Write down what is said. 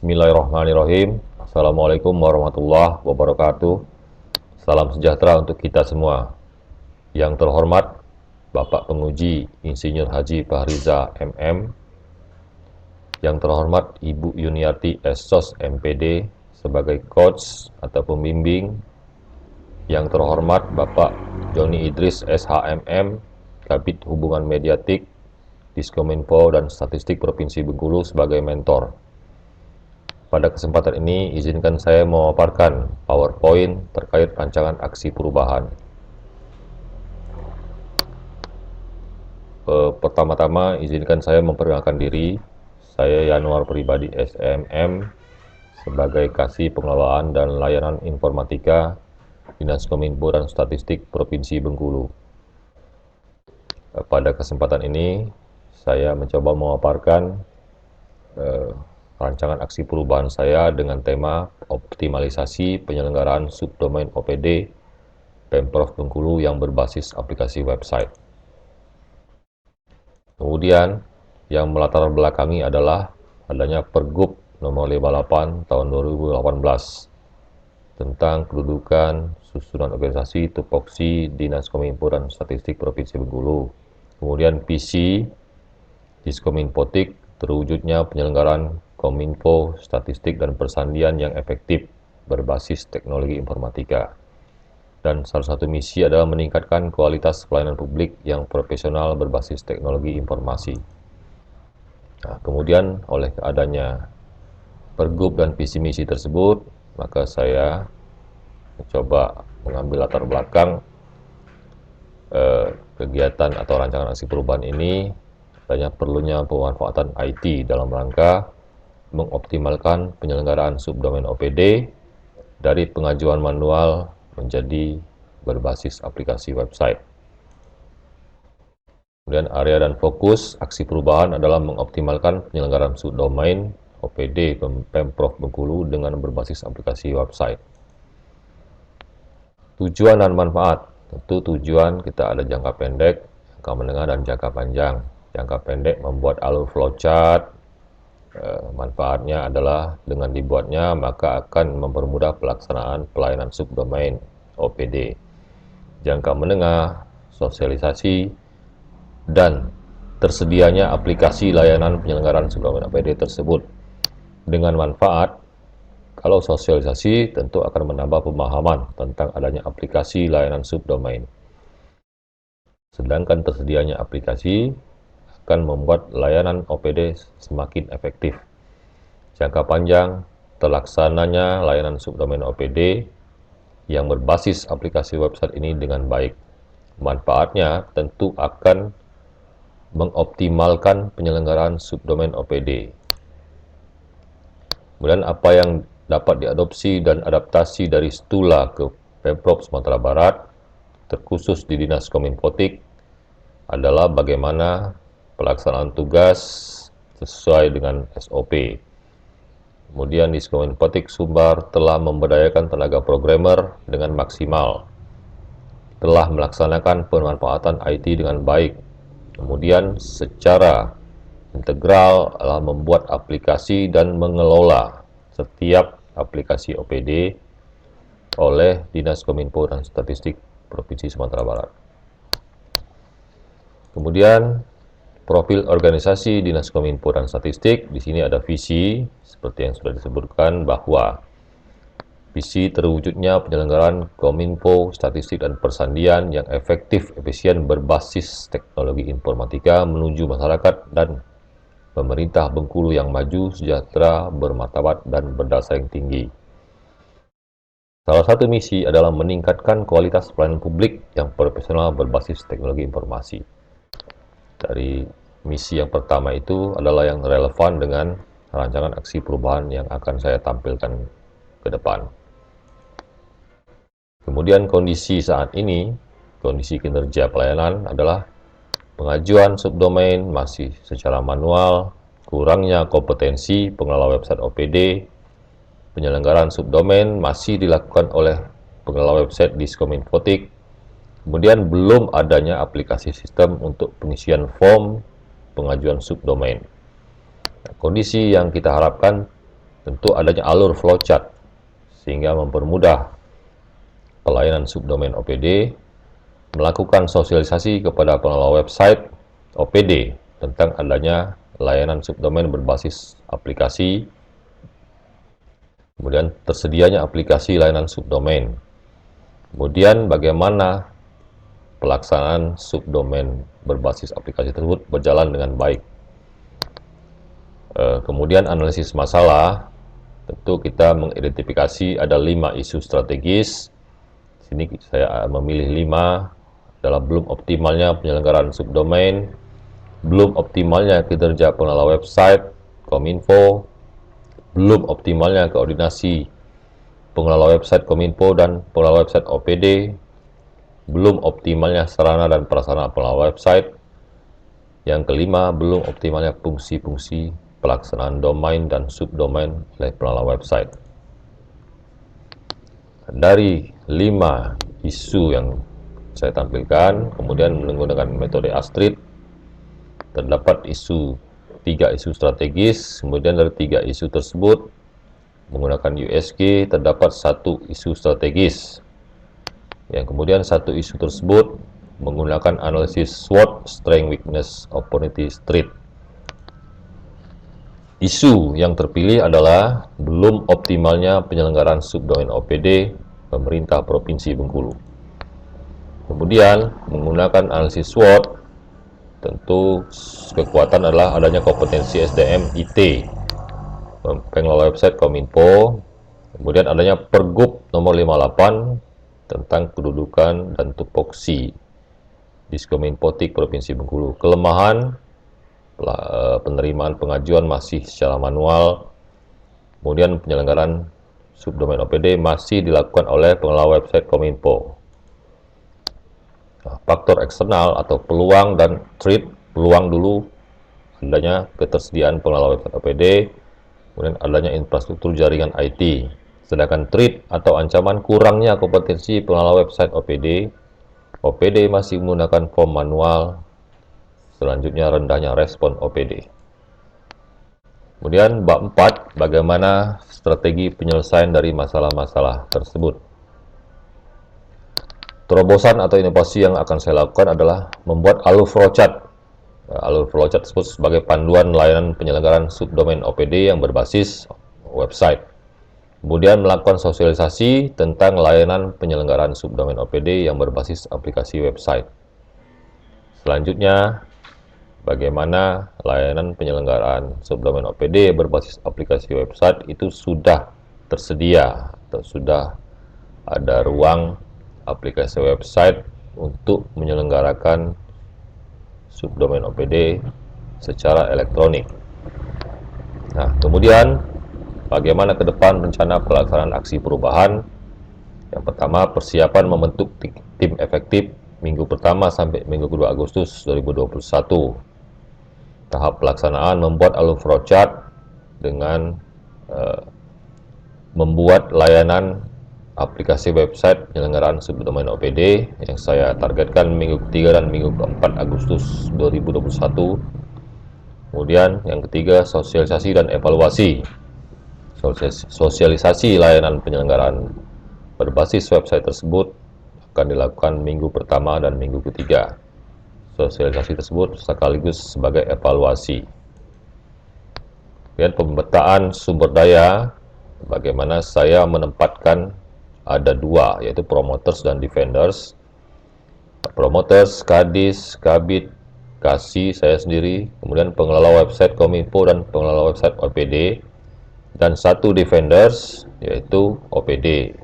Bismillahirrahmanirrahim. Assalamualaikum warahmatullahi wabarakatuh. Salam sejahtera untuk kita semua. Yang terhormat Bapak Penguji Insinyur Haji Fahriza MM, yang terhormat Ibu Yuniarti Esos MPD sebagai coach atau pembimbing, yang terhormat Bapak Joni Idris SHMM, Kabid Hubungan Mediatik Diskominfo dan Statistik Provinsi Bengkulu sebagai mentor. Pada kesempatan ini, izinkan saya memaparkan PowerPoint terkait rancangan aksi perubahan. Pertama-tama, izinkan saya memperkenalkan diri. Saya Yanuar Pribadi SMM sebagai Kasih Pengelolaan dan Layanan Informatika Dinas Kominfo dan Statistik Provinsi Bengkulu. Pada kesempatan ini, saya mencoba memaparkan rancangan aksi perubahan saya dengan tema optimalisasi penyelenggaraan subdomain OPD Pemprov Bengkulu yang berbasis aplikasi website. Kemudian, yang melatar belakangi adalah adanya Pergub nomor 58 tahun 2018 tentang kedudukan, susunan organisasi, tupoksi Dinas Kominfo dan Statistik Provinsi Bengkulu. Kemudian visi Diskominfotik terwujudnya penyelenggaraan Kominfo, statistik dan persandian yang efektif berbasis teknologi informatika. Dan salah satu misi adalah meningkatkan kualitas pelayanan publik yang profesional berbasis teknologi informasi. Nah, kemudian oleh adanya Pergub dan visi misi tersebut, maka saya mencoba mengambil latar belakang kegiatan atau rancangan aksi perubahan ini, adanya perlunya pemanfaatan IT dalam rangka mengoptimalkan penyelenggaraan subdomain OPD dari pengajuan manual menjadi berbasis aplikasi website. Kemudian area dan fokus aksi perubahan adalah mengoptimalkan penyelenggaraan subdomain OPD Pemprov Bengkulu dengan berbasis aplikasi website. Tujuan dan manfaat. Tentu tujuan kita ada jangka pendek, jangka menengah, dan jangka panjang. Jangka pendek membuat alur flowchart. Manfaatnya adalah dengan dibuatnya maka akan mempermudah pelaksanaan pelayanan subdomain OPD. Jangka menengah, sosialisasi dan tersedianya aplikasi layanan penyelenggaraan subdomain OPD tersebut. Dengan manfaat, kalau sosialisasi tentu akan menambah pemahaman tentang adanya aplikasi layanan subdomain. Sedangkan tersedianya aplikasi akan membuat layanan OPD semakin efektif. Jangka panjang, terlaksananya layanan subdomain OPD yang berbasis aplikasi website ini dengan baik. Manfaatnya tentu akan mengoptimalkan penyelenggaraan subdomain OPD. Kemudian apa yang dapat diadopsi dan adaptasi dari STULA ke Pemprov Sumatera Barat, terkhusus di Dinas Kominfotik, adalah bagaimana pelaksanaan tugas sesuai dengan SOP. Kemudian Diskominfotik Sumbar telah memberdayakan tenaga programmer dengan maksimal, telah melaksanakan pemanfaatan IT dengan baik. Kemudian secara integral adalah membuat aplikasi dan mengelola setiap aplikasi OPD oleh Dinas Kominfo dan Statistik Provinsi Sumatera Barat. Kemudian profil organisasi Dinas Kominfo dan Statistik, di sini ada visi seperti yang sudah disebutkan bahwa visi terwujudnya penyelenggaraan Kominfo, statistik dan persandian yang efektif, efisien berbasis teknologi informatika menuju masyarakat dan pemerintah Bengkulu yang maju, sejahtera, bermartabat dan berdaya saing tinggi. Salah satu misi adalah meningkatkan kualitas pelayanan publik yang profesional berbasis teknologi informasi. Dari misi yang pertama itu adalah yang relevan dengan rancangan aksi perubahan yang akan saya tampilkan ke depan. Kemudian kondisi saat ini, kondisi kinerja pelayanan adalah pengajuan subdomain masih secara manual, kurangnya kompetensi pengelola website OPD, penyelenggaraan subdomain masih dilakukan oleh pengelola website Diskominfotik, kemudian belum adanya aplikasi sistem untuk pengisian form pengajuan subdomain. Kondisi yang kita harapkan tentu adanya alur flowchart sehingga mempermudah pelayanan subdomain OPD melakukan sosialisasi kepada pengelola website OPD tentang adanya layanan subdomain berbasis aplikasi, kemudian tersedianya aplikasi layanan subdomain, kemudian bagaimana pelaksanaan subdomain berbasis aplikasi tersebut berjalan dengan baik. Kemudian analisis masalah, tentu kita mengidentifikasi ada 5 isu strategis. Sini saya memilih 5 adalah belum optimalnya penyelenggaraan subdomain, belum optimalnya kinerja pengelola website Kominfo, belum optimalnya koordinasi pengelola website Kominfo dan pengelola website OPD, belum optimalnya sarana dan prasarana pengelola website. Yang kelima, belum optimalnya fungsi-fungsi pelaksanaan domain dan subdomain oleh pengelola website. Dari 5 isu yang saya tampilkan, kemudian menggunakan metode ASTRID, terdapat 3 isu strategis, kemudian dari 3 isu tersebut, menggunakan USG, terdapat 1 isu strategis. Yang kemudian 1 isu tersebut menggunakan analisis SWOT, Strength, Weakness, Opportunity, Threat. Isu yang terpilih adalah belum optimalnya penyelenggaraan subdomain OPD pemerintah Provinsi Bengkulu. Kemudian menggunakan analisis SWOT, tentu kekuatan adalah adanya kompetensi SDM IT pengelola website Kominfo, kemudian adanya Pergub nomor 58 tentang kedudukan dan tupoksi Diskominfotik Provinsi Bengkulu. Kelemahan penerimaan pengajuan masih secara manual, kemudian penyelenggaraan subdomain OPD masih dilakukan oleh pengelola website Kominfo. Faktor eksternal atau peluang dan threat, peluang dulu adanya ketersediaan pengelola website OPD, kemudian adanya infrastruktur jaringan IT. Sedangkan threat atau ancaman kurangnya kompetensi pengelola website OPD, OPD masih menggunakan form manual, selanjutnya rendahnya respon OPD. Kemudian bab 4, bagaimana strategi penyelesaian dari masalah-masalah tersebut. Terobosan atau inovasi yang akan saya lakukan adalah membuat alur flowchart. Alur flowchart tersebut sebagai panduan layanan penyelenggaraan subdomain OPD yang berbasis website. Kemudian melakukan sosialisasi tentang layanan penyelenggaraan subdomain OPD yang berbasis aplikasi website. Selanjutnya, bagaimana layanan penyelenggaraan subdomain OPD berbasis aplikasi website itu sudah tersedia atau sudah ada ruang aplikasi website untuk menyelenggarakan subdomain OPD secara elektronik. Nah, kemudian bagaimana ke depan rencana pelaksanaan aksi perubahan? Yang pertama, persiapan membentuk tim efektif minggu pertama sampai minggu kedua Agustus 2021. Tahap pelaksanaan membuat alur flowchart dengan membuat layanan aplikasi website penyelenggaraan subdomain OPD yang saya targetkan minggu ketiga dan minggu keempat Agustus 2021. Kemudian yang ketiga, sosialisasi dan evaluasi. Sosialisasi layanan penyelenggaraan berbasis website tersebut akan dilakukan minggu pertama dan minggu ketiga. Sosialisasi tersebut sekaligus sebagai evaluasi. Kemudian pemetaan sumber daya, bagaimana saya menempatkan ada 2, yaitu promoters dan defenders. Promoters, Kadis, Kabid, Kasih, saya sendiri, kemudian pengelola website Kominfo dan pengelola website OPD, dan 1 defenders, yaitu OPD.